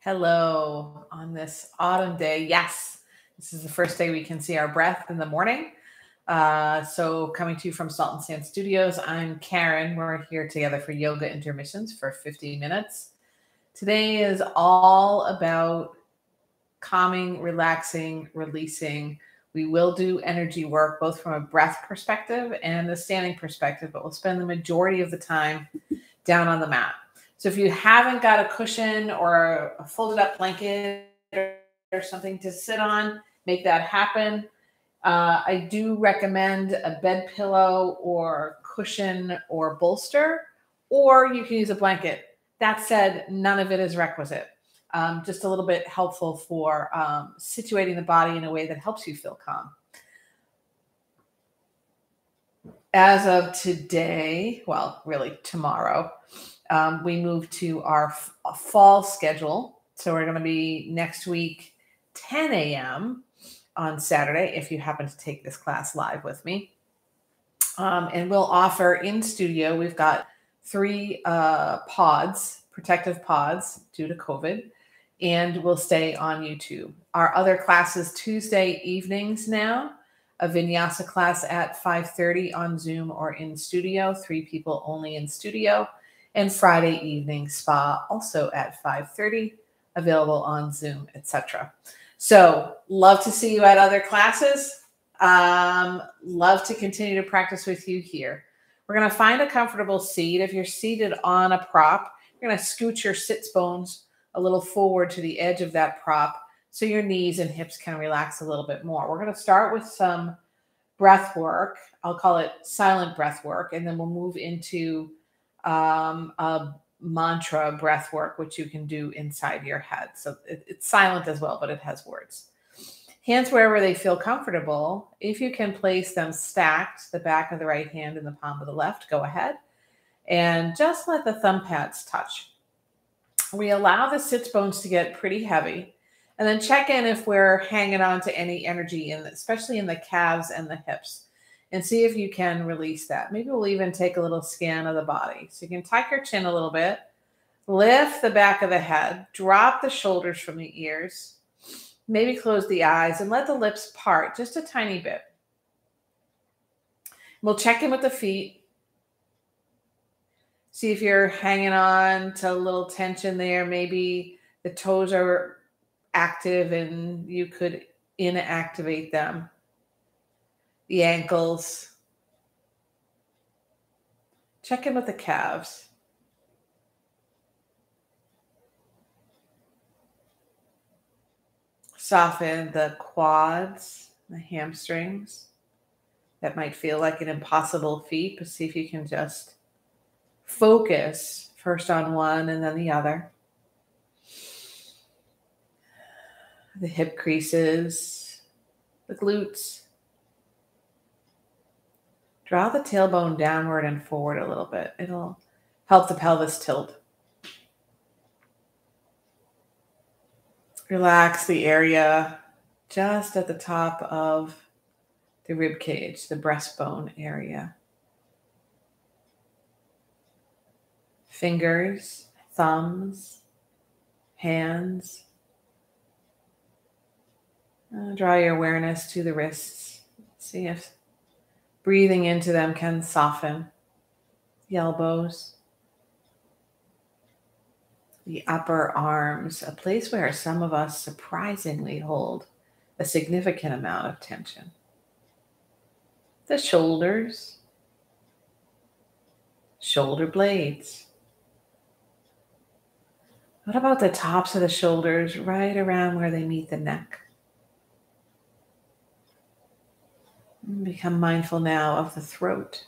Hello on this autumn day. Yes, this is the first day we can see our breath in the morning. So coming to you from Salt and Sand Studios, I'm Karen. We're here together for yoga intermissions for 50 minutes. Today is all about calming, relaxing, releasing. We will do energy work, both from a breath perspective and a standing perspective, but we'll spend the majority of the time down on the mat. So if you haven't got a cushion or a folded up blanket or something to sit on, make that happen. I do recommend a bed pillow or cushion or bolster, or you can use a blanket. That said, none of it is requisite. Just a little bit helpful for situating the body in a way that helps you feel calm. As of today, well, really tomorrow, we move to our fall schedule. So we're going to be next week, 10 a.m. on Saturday, if you happen to take this class live with me. And we'll offer in studio, we've got 3 pods, protective pods due to COVID, and we'll stay on YouTube. Our other classes Tuesday evenings now, a vinyasa class at 5:30 on Zoom or in studio, 3 people only in studio, and Friday evening spa also at 5:30, available on Zoom, etc. So love to see you at other classes. Love to continue to practice with you here. We're going to find a comfortable seat. If you're seated on a prop, you're going to scoot your sits bones a little forward to the edge of that prop so your knees and hips can relax a little bit more. We're going to start with some breath work. I'll call it silent breath work, and then we'll move into a mantra breath work, which you can do inside your head. So it's silent as well, but it has words. Hands wherever they feel comfortable. If you can place them stacked, the back of the right hand and the palm of the left, go ahead. And just let the thumb pads touch. We allow the sits bones to get pretty heavy. And then check in if we're hanging on to any energy, especially in the calves and the hips. And see if you can release that. Maybe we'll even take a little scan of the body. So you can tuck your chin a little bit, lift the back of the head, drop the shoulders from the ears, maybe close the eyes and let the lips part just a tiny bit. We'll check in with the feet. See if you're hanging on to a little tension there. Maybe the toes are active and you could inactivate them. The ankles. Check in with the calves. Soften the quads, the hamstrings. That might feel like an impossible feat, but see if you can just focus first on one and then the other. The hip creases, the glutes. Draw the tailbone downward and forward a little bit. It'll help the pelvis tilt. Relax the area just at the top of the rib cage, the breastbone area. Fingers, thumbs, hands. Draw your awareness to the wrists. See if breathing into them can soften the elbows. The upper arms, a place where some of us surprisingly hold a significant amount of tension. The shoulders, shoulder blades. What about the tops of the shoulders right around where they meet the neck? Become mindful now of the throat,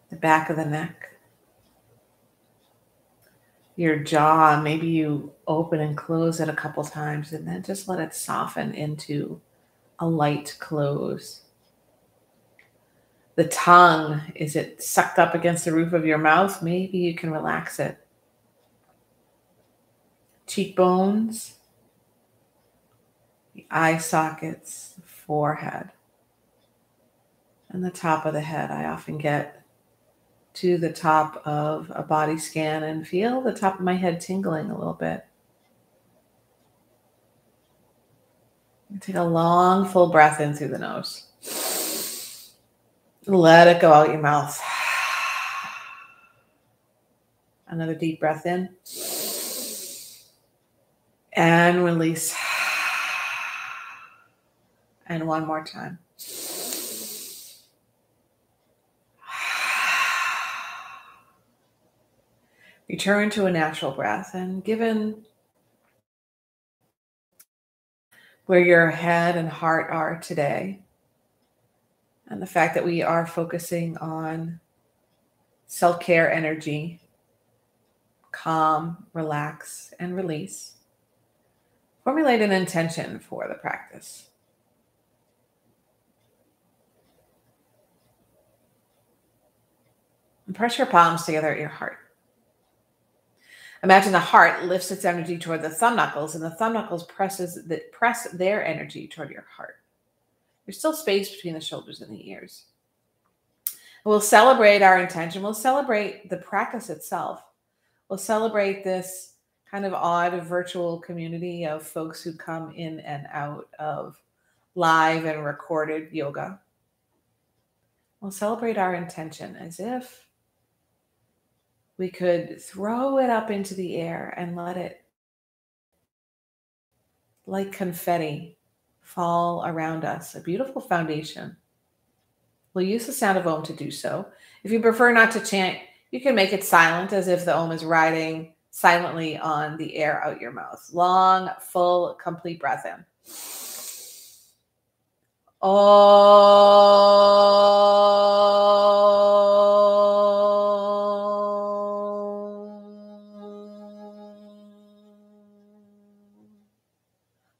the back of the neck. Your jaw, maybe you open and close it a couple times and then just let it soften into a light close. The tongue, is it sucked up against the roof of your mouth? Maybe you can relax it. Cheekbones, the eye sockets, the forehead, and the top of the head. I often get to the top of a body scan and feel the top of my head tingling a little bit. Take a long, full breath in through the nose. Let it go out your mouth. Another deep breath in. And release. And one more time. Return to a natural breath, and given where your head and heart are today, and the fact that we are focusing on self-care energy, calm, relax, and release, formulate an intention for the practice. And press your palms together at your heart. Imagine the heart lifts its energy toward the thumb knuckles, and the thumb knuckles press their energy toward your heart. There's still space between the shoulders and the ears. We'll celebrate our intention. We'll celebrate the practice itself. We'll celebrate this kind of odd virtual community of folks who come in and out of live and recorded yoga. We'll celebrate our intention as if we could throw it up into the air and let it, like confetti, fall around us. A beautiful foundation. We'll use the sound of Om to do so. If you prefer not to chant, you can make it silent, as if the Om is riding silently on the air out your mouth. Long, full, complete breath in.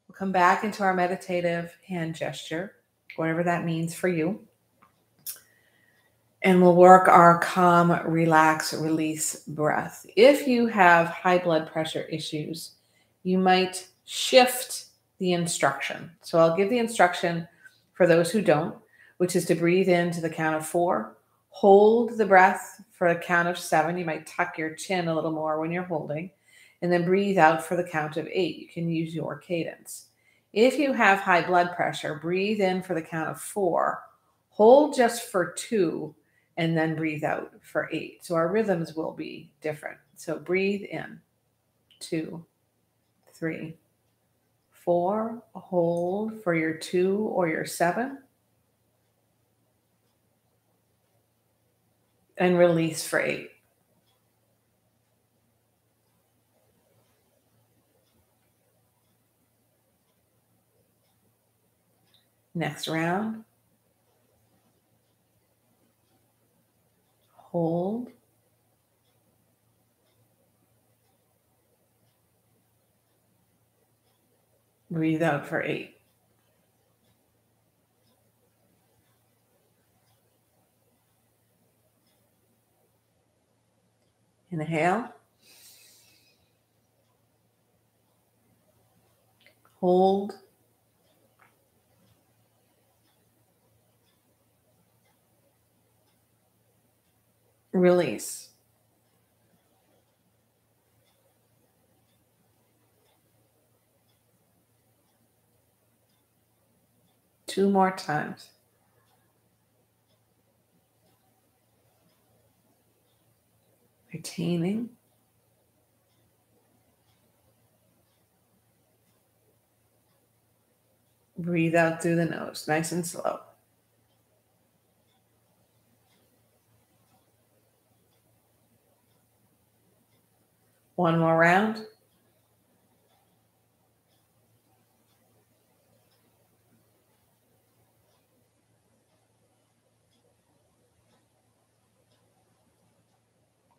We'll come back into our meditative hand gesture, whatever that means for you. And we'll work our calm, relax, release breath. If you have high blood pressure issues, you might shift the instruction. So I'll give the instruction for those who don't, which is to breathe in to the count of 4, hold the breath for a count of 7. You might tuck your chin a little more when you're holding, and then breathe out for the count of 8. You can use your cadence. If you have high blood pressure, breathe in for the count of 4, hold just for 2, and then breathe out for 8. So our rhythms will be different. So breathe in, 2, 3, 4, hold for your 2 or your 7, and release for 8. Next round. Hold. Breathe out for 8. Inhale. Hold. Release. Two more times. Retaining. Breathe out through the nose, nice and slow. One more round.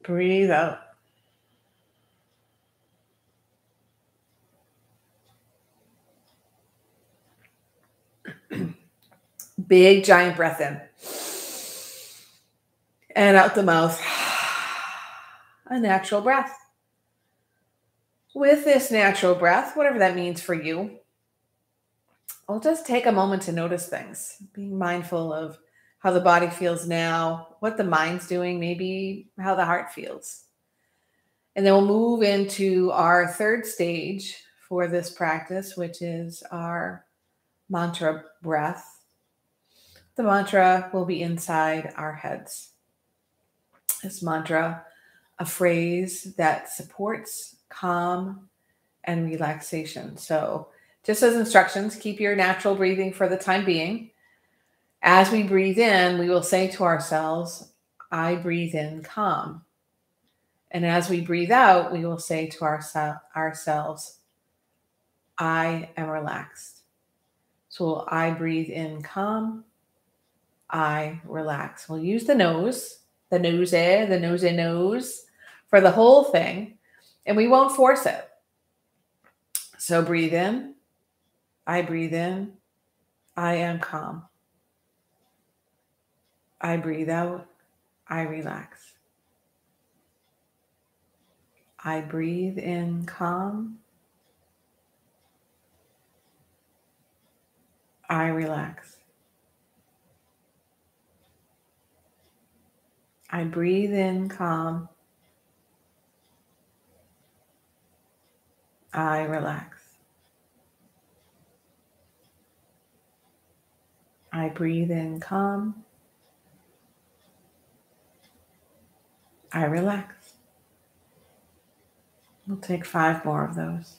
Breathe out. Big giant breath in. And out the mouth. A natural breath. With this natural breath, whatever that means for you, I'll just take a moment to notice things, being mindful of how the body feels now, what the mind's doing, maybe how the heart feels. And then we'll move into our third stage for this practice, which is our mantra breath. The mantra will be inside our heads. This mantra, a phrase that supports calm and relaxation. So just as instructions, keep your natural breathing for the time being. As we breathe in, we will say to ourselves, I breathe in calm. And as we breathe out, we will say to ourselves, I am relaxed. So I breathe in calm, I relax. We'll use the nose for the whole thing, and we won't force it. So breathe in, I breathe in, I am calm. I breathe out, I relax. I breathe in calm, I relax. I breathe in calm, I relax. I breathe in calm, I relax. We'll take 5 more of those.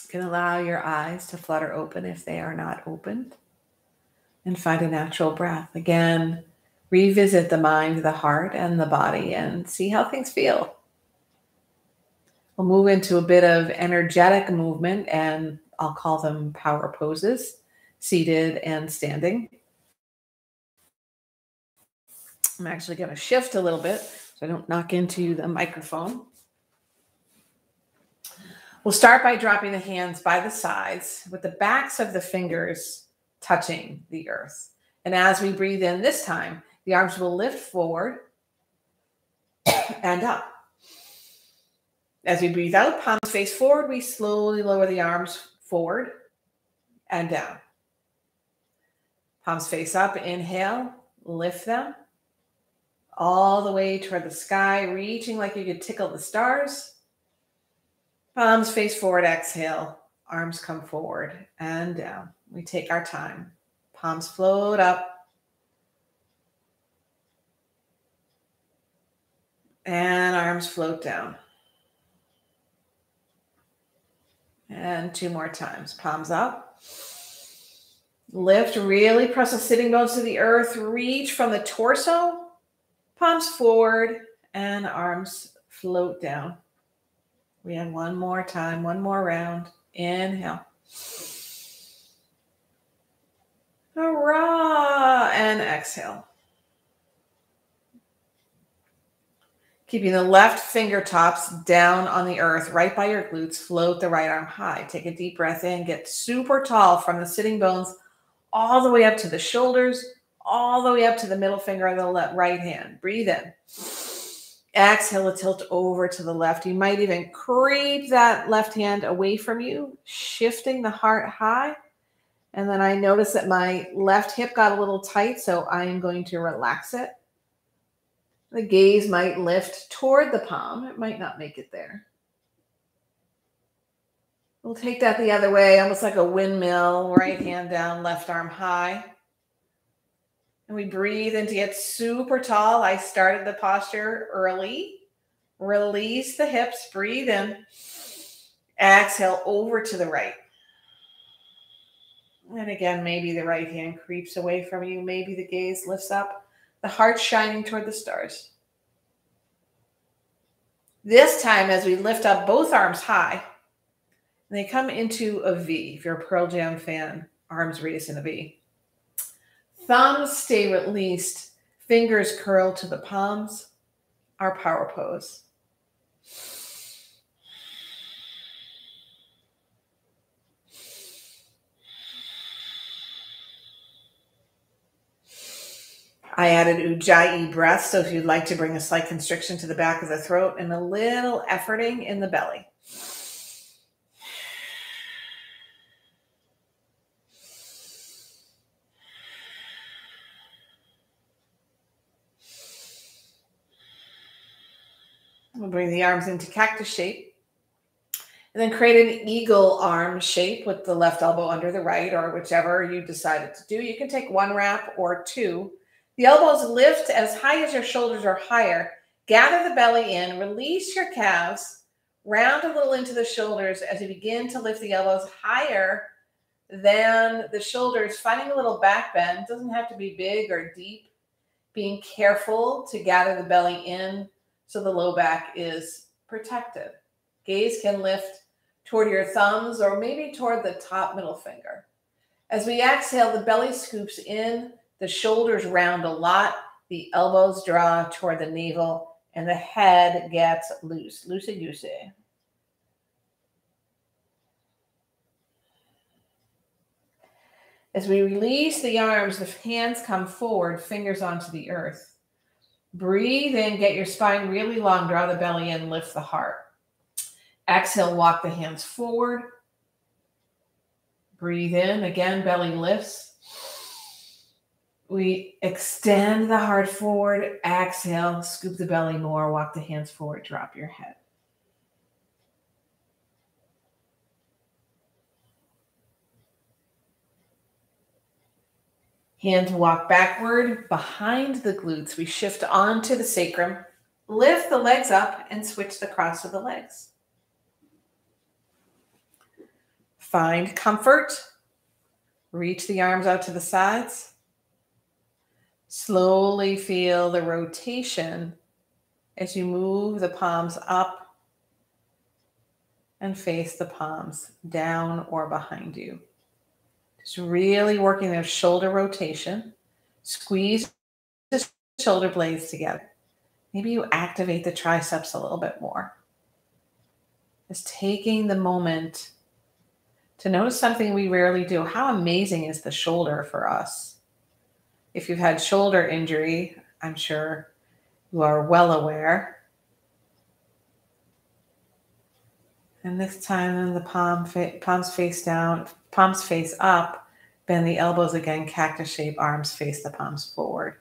You can allow your eyes to flutter open if they are not opened, and find a natural breath. Again, revisit the mind, the heart, and the body and see how things feel. We'll move into a bit of energetic movement, and I'll call them power poses, seated and standing. I'm actually going to shift a little bit so I don't knock into the microphone. We'll start by dropping the hands by the sides with the backs of the fingers touching the earth. And as we breathe in this time, the arms will lift forward and up. As we breathe out, palms face forward, we slowly lower the arms forward and down. Palms face up, inhale, lift them all the way toward the sky, reaching like you could tickle the stars. Palms face forward, exhale, arms come forward and down. We take our time. Palms float up. And arms float down. And 2 more times. Palms up. Lift, really press the sitting bones to the earth. Reach from the torso. Palms forward and arms float down. We have 1 more time, 1 more round. Inhale. Hurrah! And exhale. Keeping the left fingertips down on the earth, right by your glutes, float the right arm high. Take a deep breath in, get super tall from the sitting bones all the way up to the shoulders, all the way up to the middle finger of the right hand. Breathe in. Exhale to tilt over to the left. You might even creep that left hand away from you, shifting the heart high. And then I notice that my left hip got a little tight, so I am going to relax it. The gaze might lift toward the palm. It might not make it there. We'll take that the other way, almost like a windmill, right hand down, left arm high. And we breathe in to get super tall. I started the posture early. Release the hips, breathe in. Exhale over to the right. And again, maybe the right hand creeps away from you. Maybe the gaze lifts up. The heart shining toward the stars. This time, as we lift up both arms high, they come into a V. If you're a Pearl Jam fan, arms raised in a V. Thumbs stay released. Fingers curl to the palms. Our power pose. I added Ujjayi breath, so if you'd like to bring a slight constriction to the back of the throat and a little efforting in the belly. We'll bring the arms into cactus shape. And then create an eagle arm shape with the left elbow under the right, or whichever you decided to do. You can take one wrap or two. The elbows lift as high as your shoulders or higher. Gather the belly in, release your calves, round a little into the shoulders as you begin to lift the elbows higher than the shoulders, finding a little back bend. It doesn't have to be big or deep. Being careful to gather the belly in so the low back is protected. Gaze can lift toward your thumbs or maybe toward the top middle finger. As we exhale, the belly scoops in, the shoulders round a lot, the elbows draw toward the navel, and the head gets loose, loosey-goosey. As we release the arms, the hands come forward, fingers onto the earth. Breathe in, get your spine really long, draw the belly in, lift the heart. Exhale, walk the hands forward. Breathe in, again, belly lifts. We extend the heart forward. Exhale, scoop the belly more, walk the hands forward, drop your head. Hands walk backward behind the glutes. We shift onto the sacrum, lift the legs up, and switch the cross of the legs. Find comfort. Reach the arms out to the sides. Slowly feel the rotation as you move the palms up and face the palms down or behind you. Just really working their shoulder rotation. Squeeze the shoulder blades together. Maybe you activate the triceps a little bit more. Just taking the moment to notice something we rarely do. How amazing is the shoulder for us? If you've had shoulder injury, I'm sure you are well aware. And this time, then the palms face down, palms face up, bend the elbows again, cactus shape, arms face the palms forward.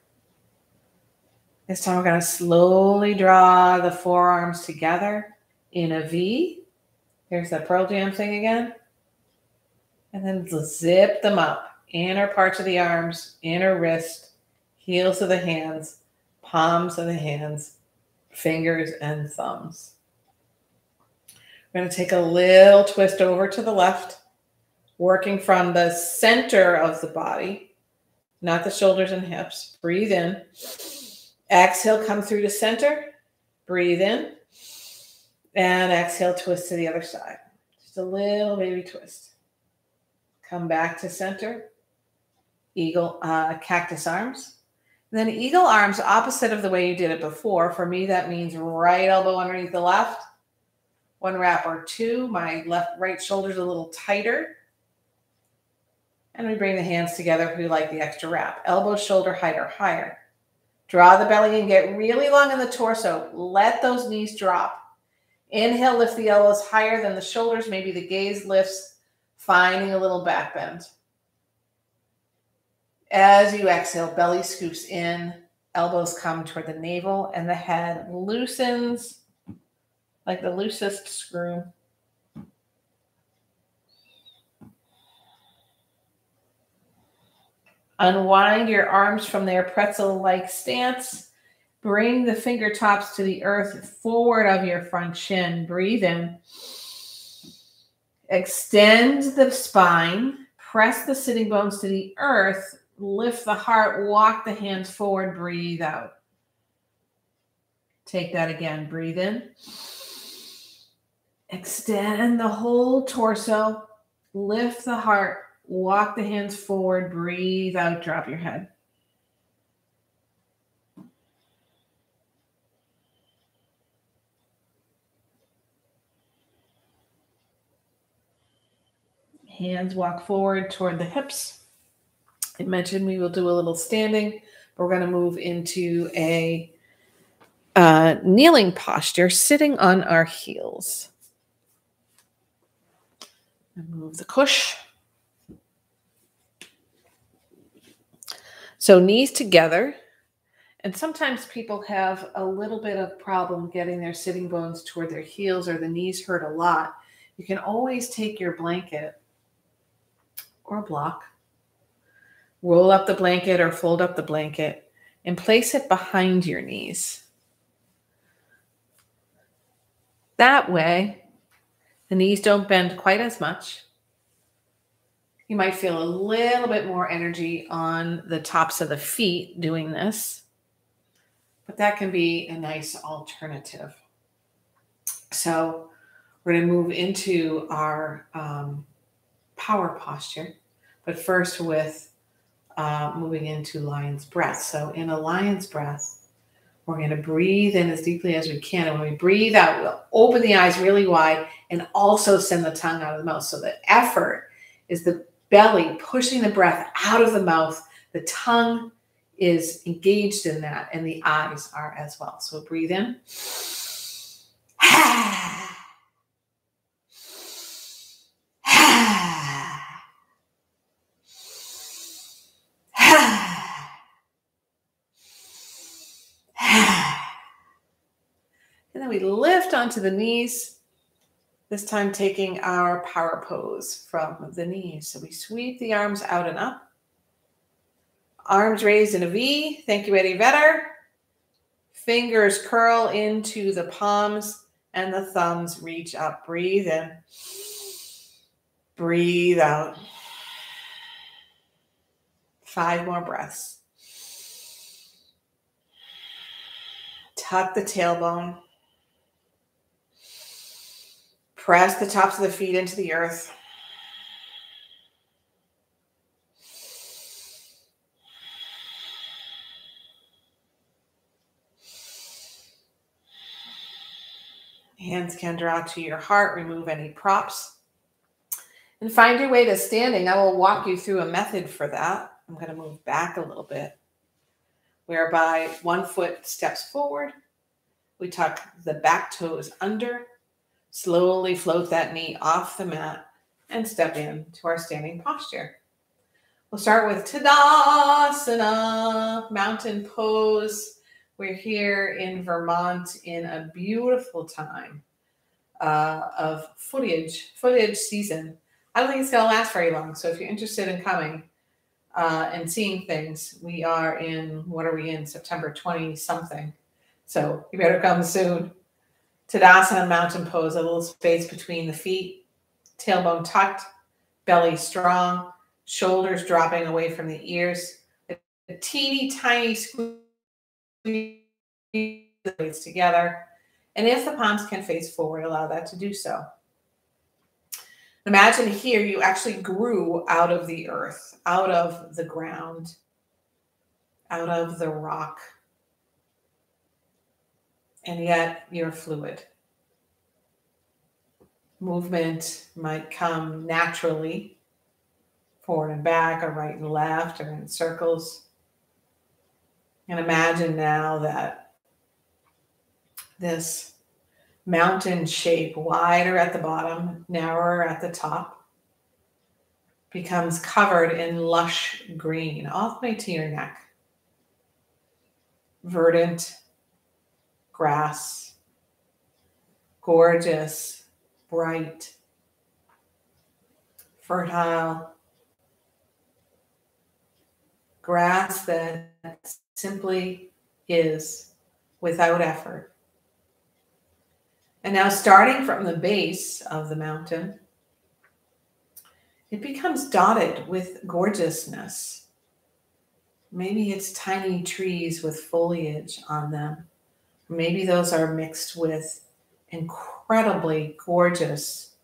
This time we're going to slowly draw the forearms together in a V. Here's that Pearl Jam thing again. And then zip them up. Inner parts of the arms, inner wrist, heels of the hands, palms of the hands, fingers and thumbs. We're going to take a little twist over to the left, working from the center of the body, not the shoulders and hips. Breathe in. Exhale, come through to center. Breathe in. And exhale, twist to the other side. Just a little baby twist. Come back to center. Eagle, cactus arms. And then eagle arms opposite of the way you did it before. For me, that means right elbow underneath the left. One wrap or two. My right shoulder's a little tighter. And we bring the hands together if we like the extra wrap. Elbow, shoulder height or higher. Draw the belly and get really long in the torso. Let those knees drop. Inhale, lift the elbows higher than the shoulders. Maybe the gaze lifts, finding a little back bend. As you exhale, belly scoops in, elbows come toward the navel, and the head loosens like the loosest screw. Unwind your arms from their pretzel-like stance. Bring the fingertips to the earth forward of your front shin. Breathe in. Extend the spine. Press the sitting bones to the earth. Lift the heart. Walk the hands forward. Breathe out. Take that again. Breathe in. Extend the whole torso. Lift the heart. Walk the hands forward. Breathe out. Drop your head. Hands walk forward toward the hips. I mentioned we will do a little standing. We're going to move into a kneeling posture, sitting on our heels. And move the cush. So knees together. And sometimes people have a little bit of problem getting their sitting bones toward their heels, or the knees hurt a lot. You can always take your blanket or block, roll up the blanket or fold up the blanket, and place it behind your knees. That way, the knees don't bend quite as much. You might feel a little bit more energy on the tops of the feet doing this, but that can be a nice alternative. So we're going to move into our power posture, but first with moving into lion's breath. So in a lion's breath, we're going to breathe in as deeply as we can. And when we breathe out, we'll open the eyes really wide and also send the tongue out of the mouth. So the effort is the belly pushing the breath out of the mouth. The tongue is engaged in that, and the eyes are as well. So breathe in. And then we lift onto the knees, this time taking our power pose from the knees. So we sweep the arms out and up. Arms raised in a V. Thank you, Eddie Vedder. Fingers curl into the palms and the thumbs reach up. Breathe in. Breathe out. 5 more breaths. Tuck the tailbone. Press the tops of the feet into the earth. Hands can draw to your heart. Remove any props. And find your way to standing. I will walk you through a method for that. I'm going to move back a little bit, whereby one foot steps forward. We tuck the back toes under. Slowly float that knee off the mat and step into our standing posture. We'll start with Tadasana, mountain pose. We're here in Vermont in a beautiful time of foliage season. I don't think it's going to last very long. So if you're interested in coming and seeing things, we are in, what are we in? September 20 something. So you better come soon. Tadasana, mountain pose, a little space between the feet, tailbone tucked, belly strong, shoulders dropping away from the ears, a teeny tiny squeeze the legs together. And if the palms can face forward, allow that to do so. Imagine here you actually grew out of the earth, out of the ground, out of the rock. And yet you're fluid. Movement might come naturally, forward and back, or right and left, or in circles. And imagine now that this mountain shape, wider at the bottom, narrower at the top, becomes covered in lush green, all the way to your neck. Verdant grass, gorgeous, bright, fertile grass that simply is without effort. And now starting from the base of the mountain, it becomes dotted with gorgeousness. Maybe it's tiny trees with foliage on them. Maybe those are mixed with incredibly gorgeous,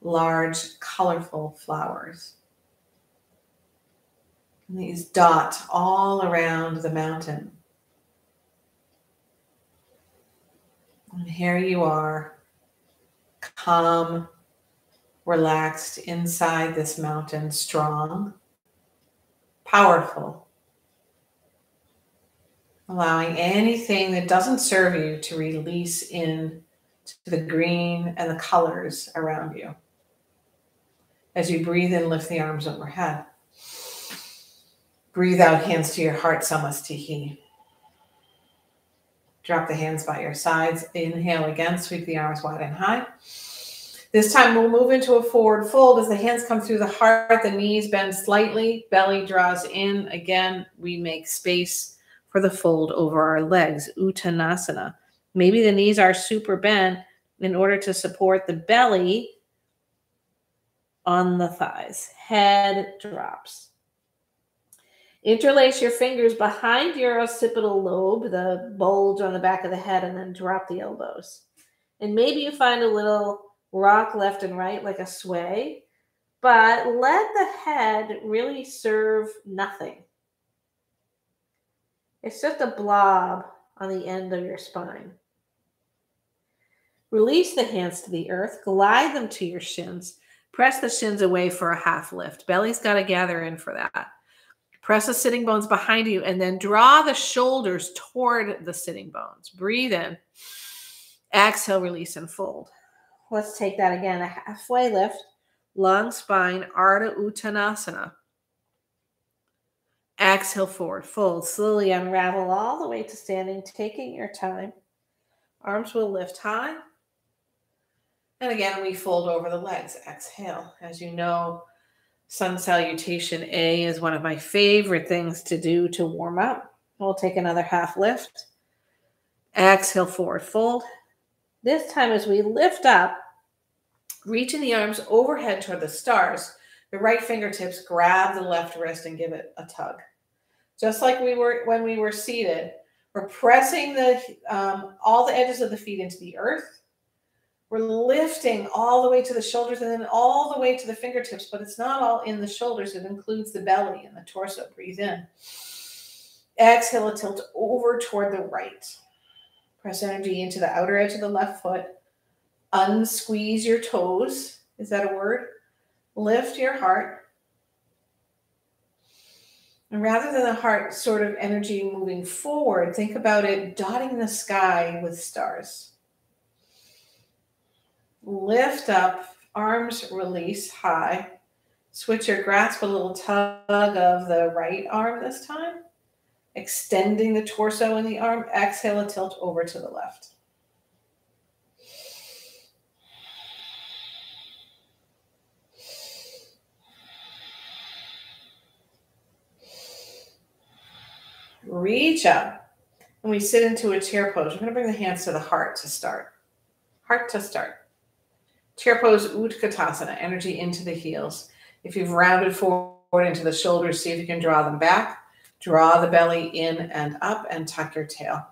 large, colorful flowers. And these dot all around the mountain. And here you are, calm, relaxed inside this mountain, strong, powerful, allowing anything that doesn't serve you to release in to the green and the colors around you. As you breathe in, lift the arms overhead. Breathe out, hands to your heart, Samastihi. Drop the hands by your sides. Inhale again, sweep the arms wide and high. This time we'll move into a forward fold. As the hands come through the heart, the knees bend slightly, belly draws in. Again, we make space for the fold over our legs, Uttanasana. Maybe the knees are super bent in order to support the belly on the thighs. Head drops. Interlace your fingers behind your occipital lobe, the bulge on the back of the head, and then drop the elbows. And maybe you find a little rock left and right like a sway, but let the head really serve nothing. It's just a blob on the end of your spine. Release the hands to the earth, glide them to your shins. Press the shins away for a half lift. Belly's got to gather in for that. Press the sitting bones behind you and then draw the shoulders toward the sitting bones. Breathe in. Exhale, release, and fold. Let's take that again. A halfway lift, long spine, Ardha Uttanasana. Exhale, forward fold. Slowly unravel all the way to standing, taking your time. Arms will lift high. And again, we fold over the legs. Exhale. As you know, Sun Salutation A is one of my favorite things to do to warm up. We'll take another half lift. Exhale, forward fold. This time as we lift up, reaching the arms overhead toward the stars, the right fingertips grab the left wrist and give it a tug. Just like we were when we were seated, we're pressing all the edges of the feet into the earth. We're lifting all the way to the shoulders and then all the way to the fingertips, but it's not all in the shoulders. It includes the belly and the torso. Breathe in. Exhale, a tilt over toward the right. Press energy into the outer edge of the left foot. Unsqueeze your toes. Is that a word? Lift your heart. And rather than the heart sort of energy moving forward, think about it dotting the sky with stars. Lift up, arms release high. Switch your grasp, a little tug of the right arm this time. Extending the torso in the arm. Exhale, a tilt over to the left. Reach up. And we sit into a chair pose. We're going to bring the hands to the heart to start. Heart to start. Chair pose, Utkatasana, energy into the heels. If you've rounded forward into the shoulders, see if you can draw them back. Draw the belly in and up and tuck your tail.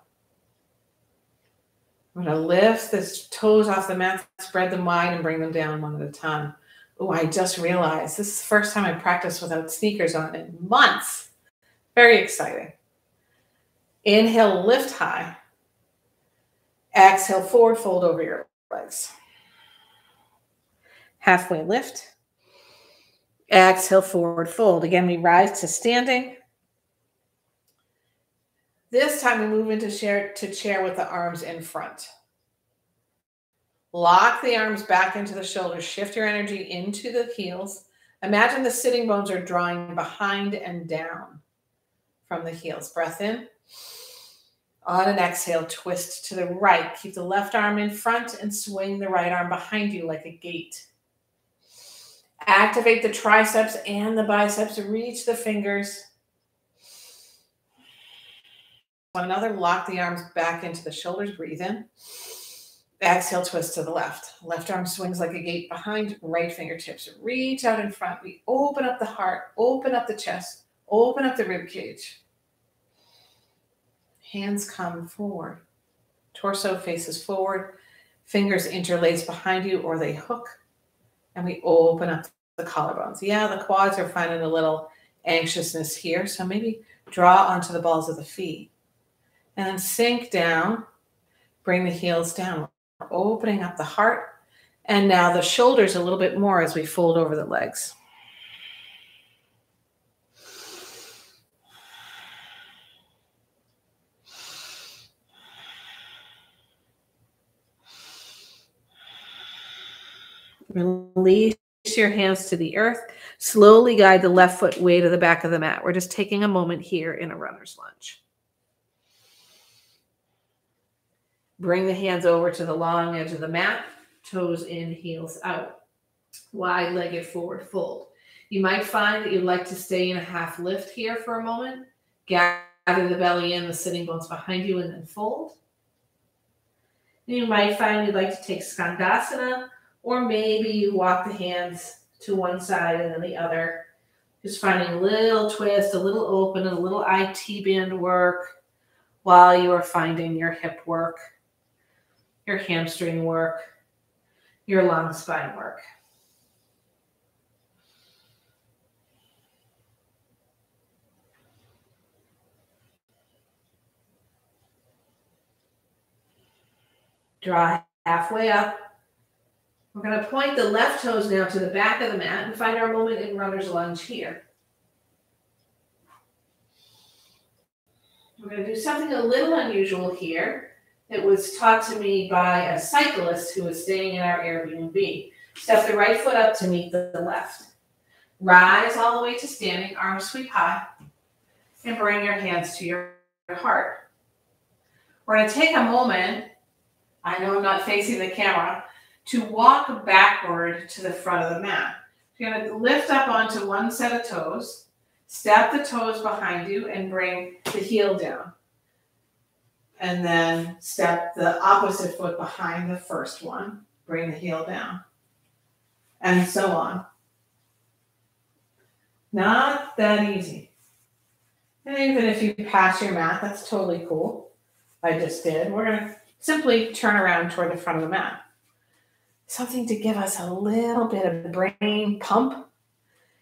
I'm going to lift the toes off the mat, spread them wide and bring them down one at a time. Oh, I just realized this is the first time I practiced without sneakers on in months. Very exciting. Inhale, lift high. Exhale, forward fold over your legs. Halfway lift. Exhale, forward fold. Again, we rise to standing. This time we move into chair with the arms in front. Lock the arms back into the shoulders. Shift your energy into the heels. Imagine the sitting bones are drawing behind and down from the heels. Breath in. On an exhale, twist to the right. Keep the left arm in front and swing the right arm behind you like a gate. Activate the triceps and the biceps. Reach the fingers. One another. Lock the arms back into the shoulders. Breathe in. Exhale, twist to the left. Left arm swings like a gate behind. Right fingertips. Reach out in front. We open up the heart. Open up the chest. Open up the rib cage. Hands come forward. Torso faces forward. Fingers interlace behind you or they hook. And we open up the collarbones. Yeah, the quads are finding a little anxiousness here. So maybe draw onto the balls of the feet. And then sink down. Bring the heels down. We're opening up the heart. And now the shoulders a little bit more as we fold over the legs. Release your hands to the earth. Slowly guide the left foot way to the back of the mat. We're just taking a moment here in a runner's lunge. Bring the hands over to the long edge of the mat. Toes in, heels out. Wide-legged forward fold. You might find that you'd like to stay in a half lift here for a moment. Gather the belly in, the sitting bones behind you, and then fold. And you might find you'd like to take Skandasana, or maybe you walk the hands to one side and then the other. Just finding a little twist, a little open, and a little IT band work while you are finding your hip work, your hamstring work, your long spine work. Draw halfway up. We're going to point the left toes now to the back of the mat and find our moment in runner's lunge here. We're going to do something a little unusual here. It was taught to me by a cyclist who was staying in our Airbnb. Step the right foot up to meet the left. Rise all the way to standing, arms sweep high, and bring your hands to your heart. We're going to take a moment, I know I'm not facing the camera, to walk backward to the front of the mat. You're going to lift up onto one set of toes, step the toes behind you, and bring the heel down. And then step the opposite foot behind the first one, bring the heel down, and so on. Not that easy. And even if you pass your mat, that's totally cool. I just did. We're going to simply turn around toward the front of the mat. Something to give us a little bit of brain pump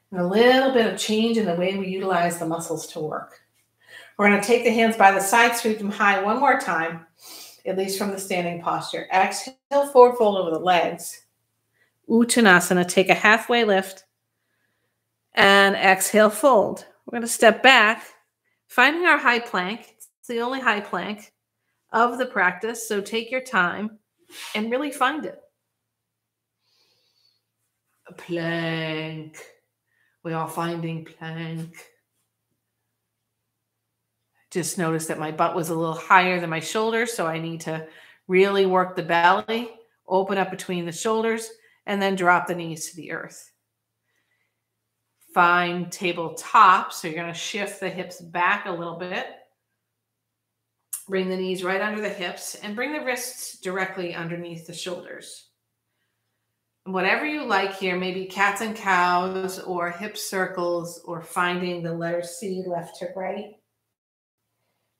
and a little bit of change in the way we utilize the muscles to work. We're going to take the hands by the side, sweep them high one more time, at least from the standing posture. Exhale, forward fold over the legs. Uttanasana, take a halfway lift. And exhale, fold. We're going to step back, finding our high plank. It's the only high plank of the practice, so take your time and really find it. A plank. We are finding plank. Just noticed that my butt was a little higher than my shoulders, so I need to really work the belly, open up between the shoulders, and then drop the knees to the earth. Find tabletop, so you're going to shift the hips back a little bit. Bring the knees right under the hips and bring the wrists directly underneath the shoulders. And whatever you like here, maybe cats and cows or hip circles or finding the letter C left to right.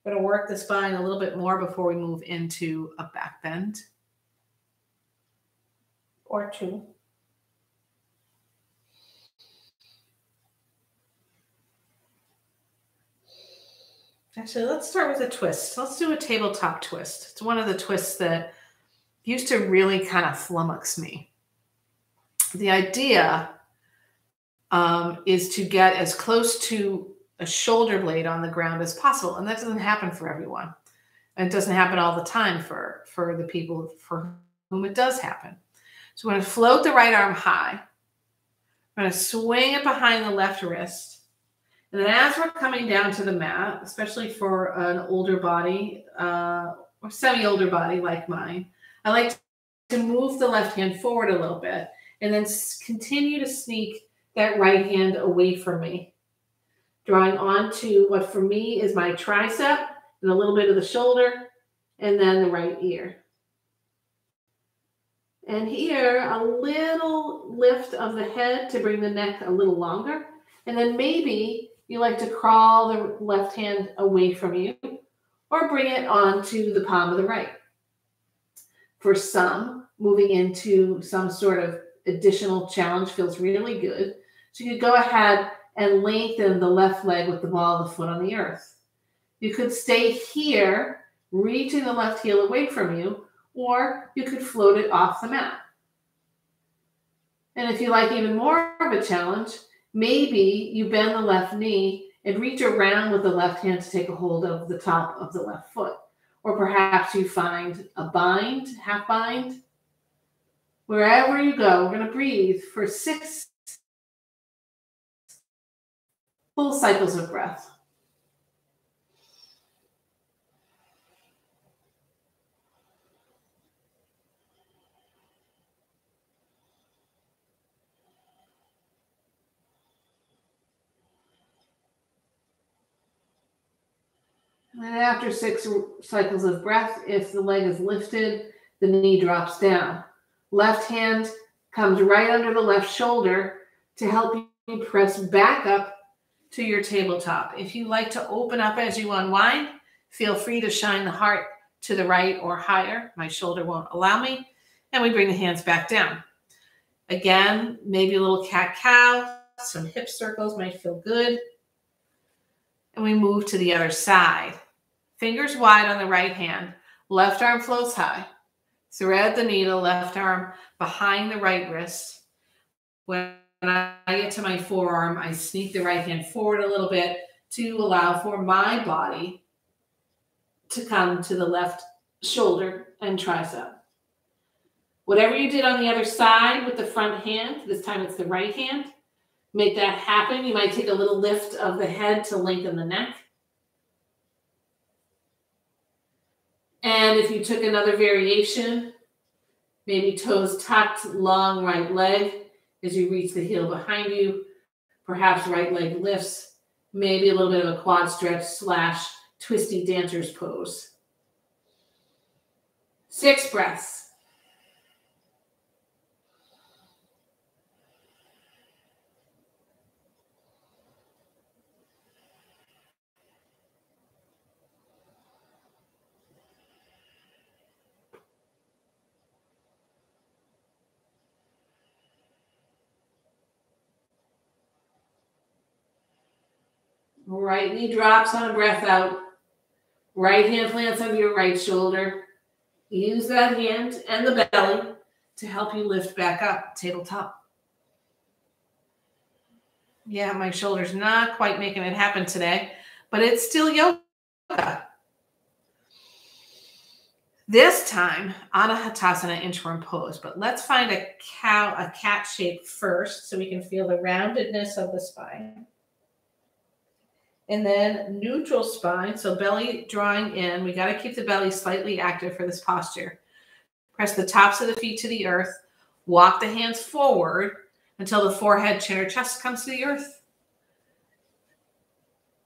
We're going to work the spine a little bit more before we move into a back bend or two. Actually, let's start with a twist. Let's do a tabletop twist. It's one of the twists that used to really kind of flummox me. The idea is to get as close to a shoulder blade on the ground as possible. And that doesn't happen for everyone. And it doesn't happen all the time for the people for whom it does happen. So we're going to float the right arm high. We're going to swing it behind the left wrist. And then as we're coming down to the mat, especially for an older body or semi-older body like mine, I like to move the left hand forward a little bit and then continue to sneak that right hand away from me, drawing onto what for me is my tricep and a little bit of the shoulder and then the right ear. And here, a little lift of the head to bring the neck a little longer. And then maybe you like to crawl the left hand away from you or bring it onto the palm of the right. For some, moving into some sort of additional challenge feels really good. So you could go ahead and lengthen the left leg with the ball of the foot on the earth. You could stay here, reaching the left heel away from you, or you could float it off the mat. And if you like even more of a challenge, maybe you bend the left knee and reach around with the left hand to take a hold of the top of the left foot. Or perhaps you find a bind, half bind. Wherever you go, we're going to breathe for 6 full cycles of breath. And after 6 cycles of breath, if the leg is lifted, the knee drops down. Left hand comes right under the left shoulder to help you press back up to your tabletop. If you like to open up as you unwind, feel free to shine the heart to the right or higher. My shoulder won't allow me. And we bring the hands back down. Again, maybe a little cat-cow. Some hip circles might feel good. And we move to the other side. Fingers wide on the right hand. Left arm floats high. Thread the needle, left arm behind the right wrist. When I get to my forearm, I sneak the right hand forward a little bit to allow for my body to come to the left shoulder and tricep. Whatever you did on the other side with the front hand, this time it's the right hand, make that happen. You might take a little lift of the head to lengthen the neck. And if you took another variation, maybe toes tucked, long right leg as you reach the heel behind you, perhaps right leg lifts, maybe a little bit of a quad stretch / twisty dancer's pose. 6 breaths. Right knee drops on a breath out. Right hand plants under your right shoulder. Use that hand and the belly to help you lift back up, tabletop. Yeah, my shoulder's not quite making it happen today, but it's still yoga. This time, Anahatasana inchworm pose, but let's find a cat shape first so we can feel the roundedness of the spine. And then neutral spine, so belly drawing in. We got to keep the belly slightly active for this posture. Press the tops of the feet to the earth. Walk the hands forward until the forehead, chin, or chest comes to the earth.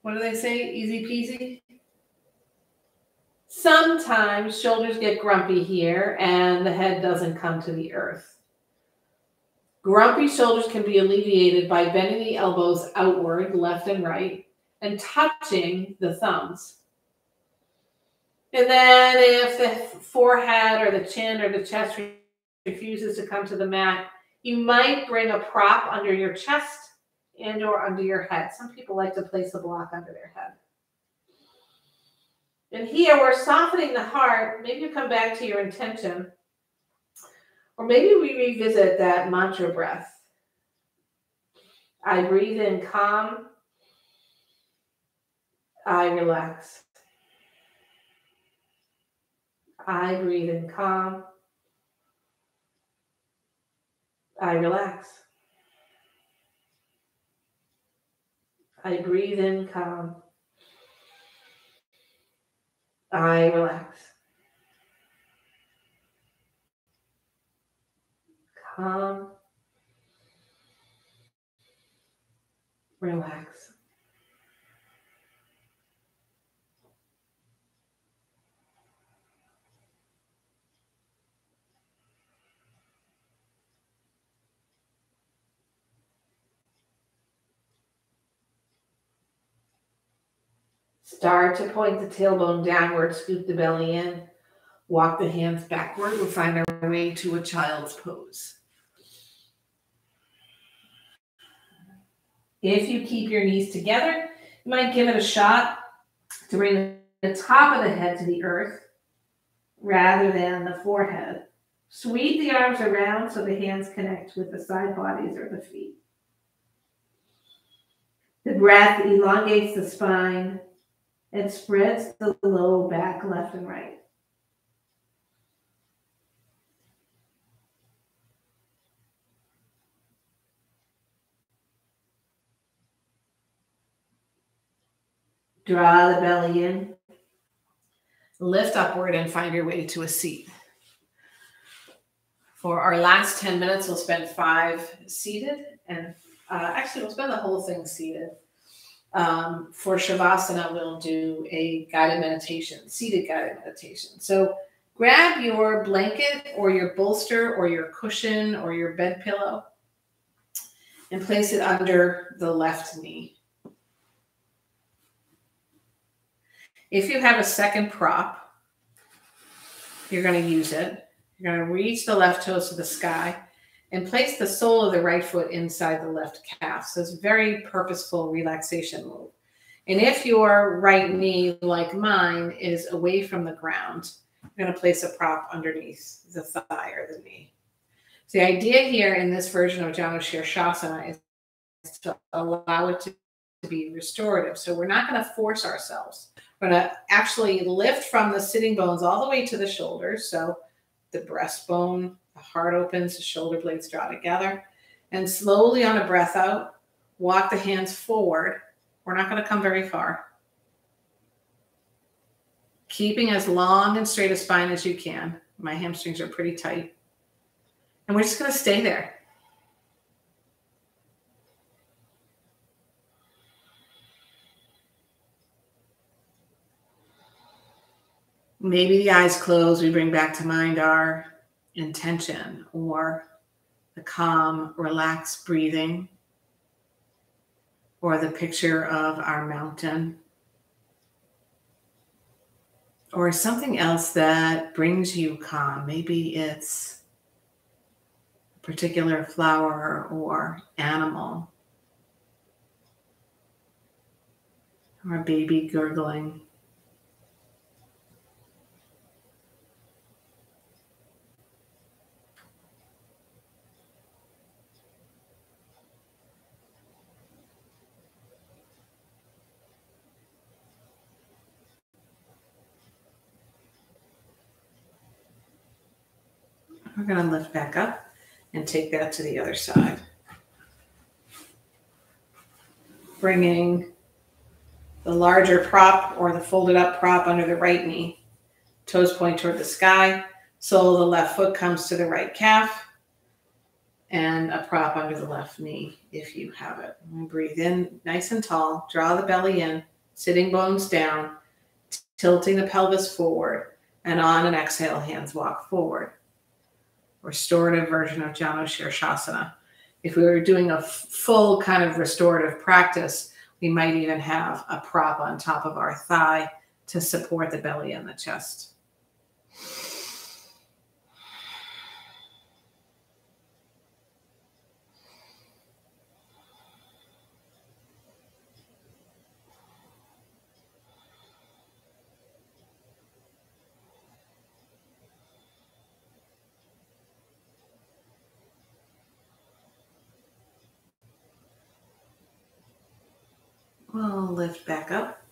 What do they say? Easy peasy? Sometimes shoulders get grumpy here and the head doesn't come to the earth. Grumpy shoulders can be alleviated by bending the elbows outward, left and right, and touching the thumbs. And then if the forehead or the chin or the chest refuses to come to the mat, you might bring a prop under your chest and or under your head. Some people like to place a block under their head. And here we're softening the heart. Maybe you come back to your intention. Or maybe we revisit that mantra breath. I breathe in calm. I relax. I breathe in calm. I relax. I breathe in calm. I relax. Calm. Relax. Start to point the tailbone downward, scoop the belly in, walk the hands backward. We'll find our way to a child's pose. If you keep your knees together, you might give it a shot to bring the top of the head to the earth rather than the forehead. Sweep the arms around so the hands connect with the side bodies or the feet. The breath elongates the spine and spreads the low back left and right. Draw the belly in. Lift upward and find your way to a seat. For our last 10 minutes, we'll spend 5 seated, and actually we'll spend the whole thing seated. For Shavasana, we'll do a guided meditation, seated guided meditation. So grab your blanket or your bolster or your cushion or your bed pillow and place it under the left knee. If you have a second prop, you're going to use it. You're going to reach the left toes to the sky and place the sole of the right foot inside the left calf. So it's a very purposeful relaxation move. And if your right knee, like mine, is away from the ground, you're going to place a prop underneath the thigh or the knee. So the idea here in this version of Janu Shavasana is to allow it to be restorative. So we're not going to force ourselves. We're going to actually lift from the sitting bones all the way to the shoulders. So the breastbone, the heart opens, the shoulder blades draw together. And slowly on a breath out, walk the hands forward. We're not going to come very far. Keeping as long and straight a spine as you can. My hamstrings are pretty tight. And we're just going to stay there. Maybe the eyes close, we bring back to mind our intention or the calm, relaxed breathing or the picture of our mountain or something else that brings you calm. Maybe it's a particular flower or animal or a baby gurgling. We're going to lift back up and take that to the other side. Bringing the larger prop or the folded up prop under the right knee. Toes point toward the sky. Sole of the left foot comes to the right calf. And a prop under the left knee if you have it. And breathe in nice and tall. Draw the belly in. Sitting bones down. Tilting the pelvis forward. And on an exhale, hands walk forward. Restorative version of Janu Shavasana. If we were doing a full kind of restorative practice, we might even have a prop on top of our thigh to support the belly and the chest. We'll lift back up.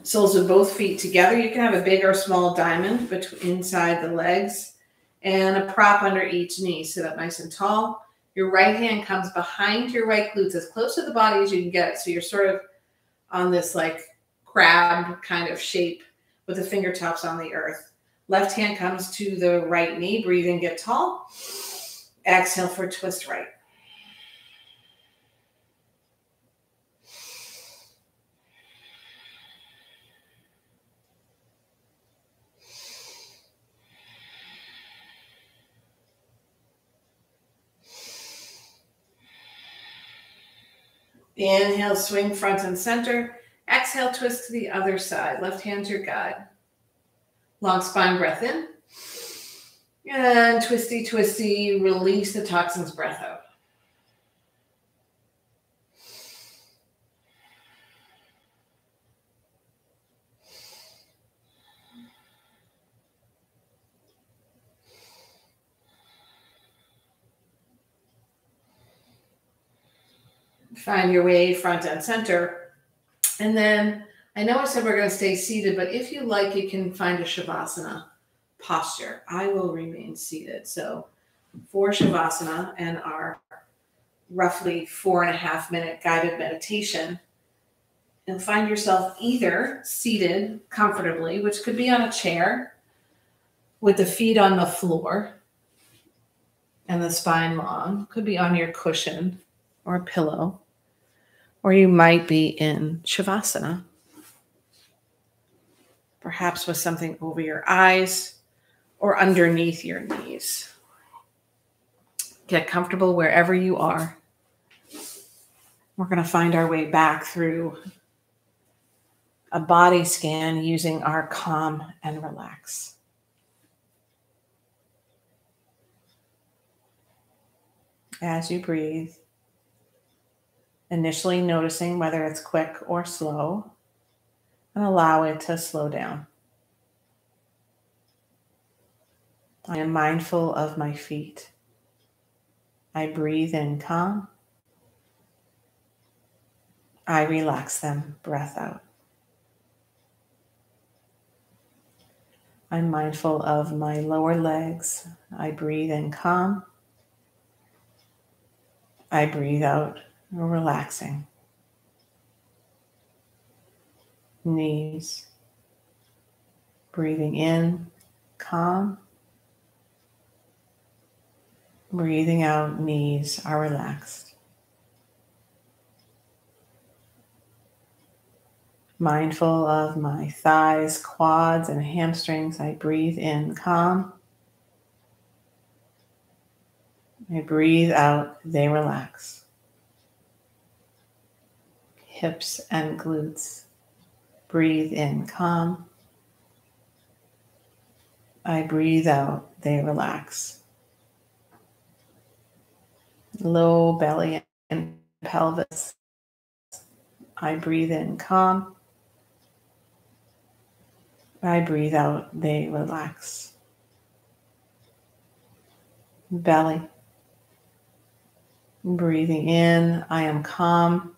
Soles of both feet together. You can have a big or small diamond inside the legs and a prop under each knee. Sit up nice and tall. Your right hand comes behind your right glutes as close to the body as you can get it. So you're sort of on this like crab kind of shape with the fingertips on the earth. Left hand comes to the right knee. Breathe in, get tall. Exhale for twist right. Inhale, swing front and center. Exhale, twist to the other side. Left hand's your guide. Long spine breath in. And twisty, twisty, release the toxins, breath out. Find your way front and center. And then I know I said we're going to stay seated, but if you like, you can find a Shavasana posture. I will remain seated. So for Shavasana and our roughly 4.5-minute guided meditation, you'll find yourself either seated comfortably, which could be on a chair with the feet on the floor and the spine long, could be on your cushion or pillow, or you might be in Shavasana, perhaps with something over your eyes or underneath your knees. Get comfortable wherever you are. We're going to find our way back through a body scan using our calm and relax. As you breathe, initially noticing whether it's quick or slow, and allow it to slow down. I am mindful of my feet. I breathe in calm. I relax them, breath out. I'm mindful of my lower legs. I breathe in calm. I breathe out, relaxing. Knees. Breathing in, calm. Breathing out, knees are relaxed. Mindful of my thighs, quads, and hamstrings. I breathe in, calm. I breathe out, they relax. Hips and glutes. Breathe in, calm. I breathe out, they relax. Low belly and pelvis. I breathe in, calm. I breathe out, they relax. Belly. Breathing in, I am calm.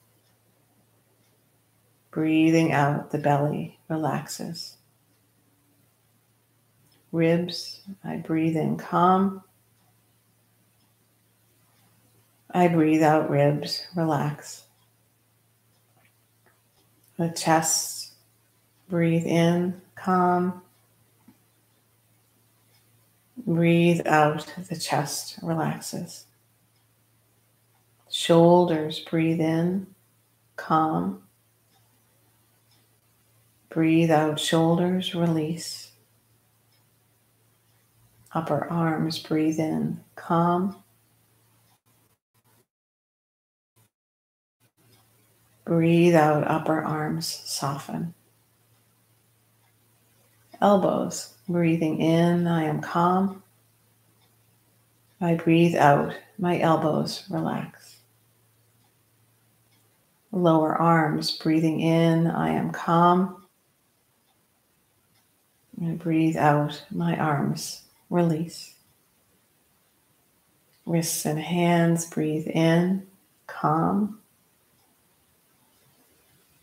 Breathing out, the belly relaxes. Ribs, I breathe in, calm. I breathe out, ribs relax. The chest, breathe in, calm. Breathe out, the chest relaxes. Shoulders, breathe in, calm. Breathe out, shoulders, release. Upper arms, breathe in, calm. Breathe out, upper arms, soften. Elbows, breathing in, I am calm. I breathe out, my elbows relax. Lower arms, breathing in, I am calm. I breathe out, my arms release. Wrists and hands, breathe in, calm.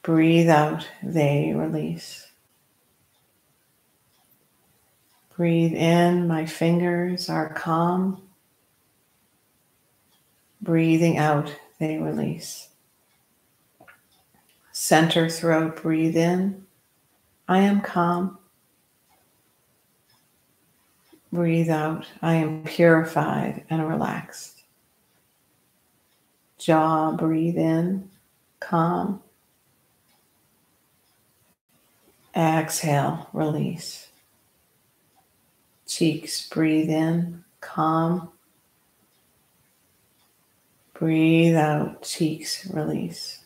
Breathe out, they release. Breathe in, my fingers are calm. Breathing out, they release. Center throat, breathe in. I am calm. Breathe out, I am purified and relaxed. Jaw, breathe in, calm. Exhale, release. Cheeks, breathe in, calm. Breathe out, cheeks, release.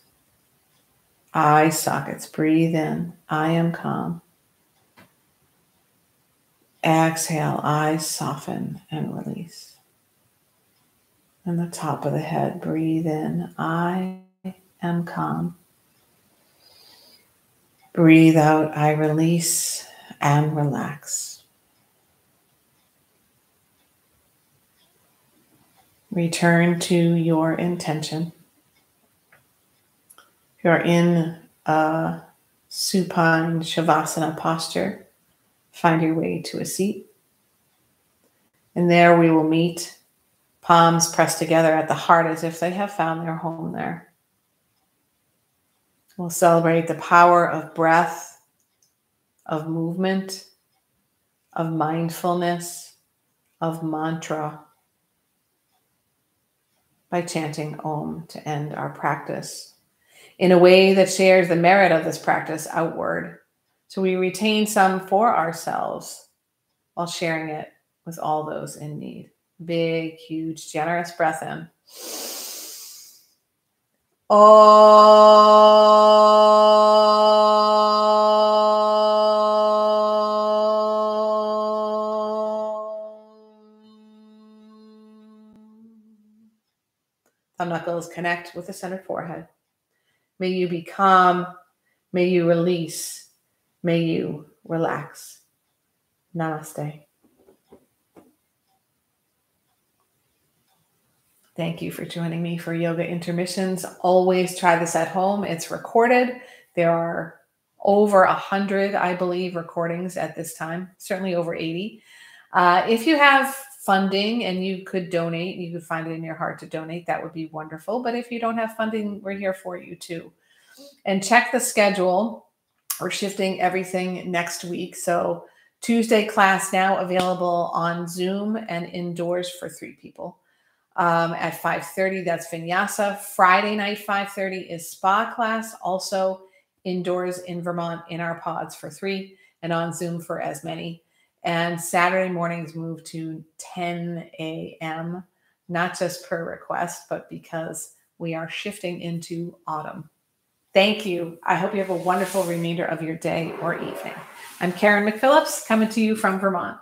Eye sockets, breathe in, I am calm. Exhale, eyes soften and release. And the top of the head, breathe in, I am calm. Breathe out, I release and relax. Return to your intention. you're in a supine Shavasana posture, find your way to a seat. And there we will meet, palms pressed together at the heart as if they have found their home there. We'll celebrate the power of breath, of movement, of mindfulness, of mantra by chanting Om to end our practice in a way that shares the merit of this practice outward. So we retain some for ourselves while sharing it with all those in need. Big, huge, generous breath in. Thumb knuckles connect with the centered forehead. May you be calm. May you release. May you relax. Namaste. Thank you for joining me for Yoga Intermissions. Always try this at home. It's recorded. There are over 100, I believe, recordings at this time, certainly over 80. If you have funding and you could donate, you could find it in your heart to donate, that would be wonderful. But if you don't have funding, we're here for you too. And check the schedule. We're shifting everything next week. So Tuesday class now available on Zoom and indoors for 3 people. At 5:30, that's Vinyasa. Friday night, 5:30 is spa class, also indoors in Vermont in our pods for 3 and on Zoom for as many. And Saturday mornings move to 10 a.m., not just per request, but because we are shifting into autumn. Thank you. I hope you have a wonderful remainder of your day or evening. I'm Karen McPhillips, coming to you from Vermont.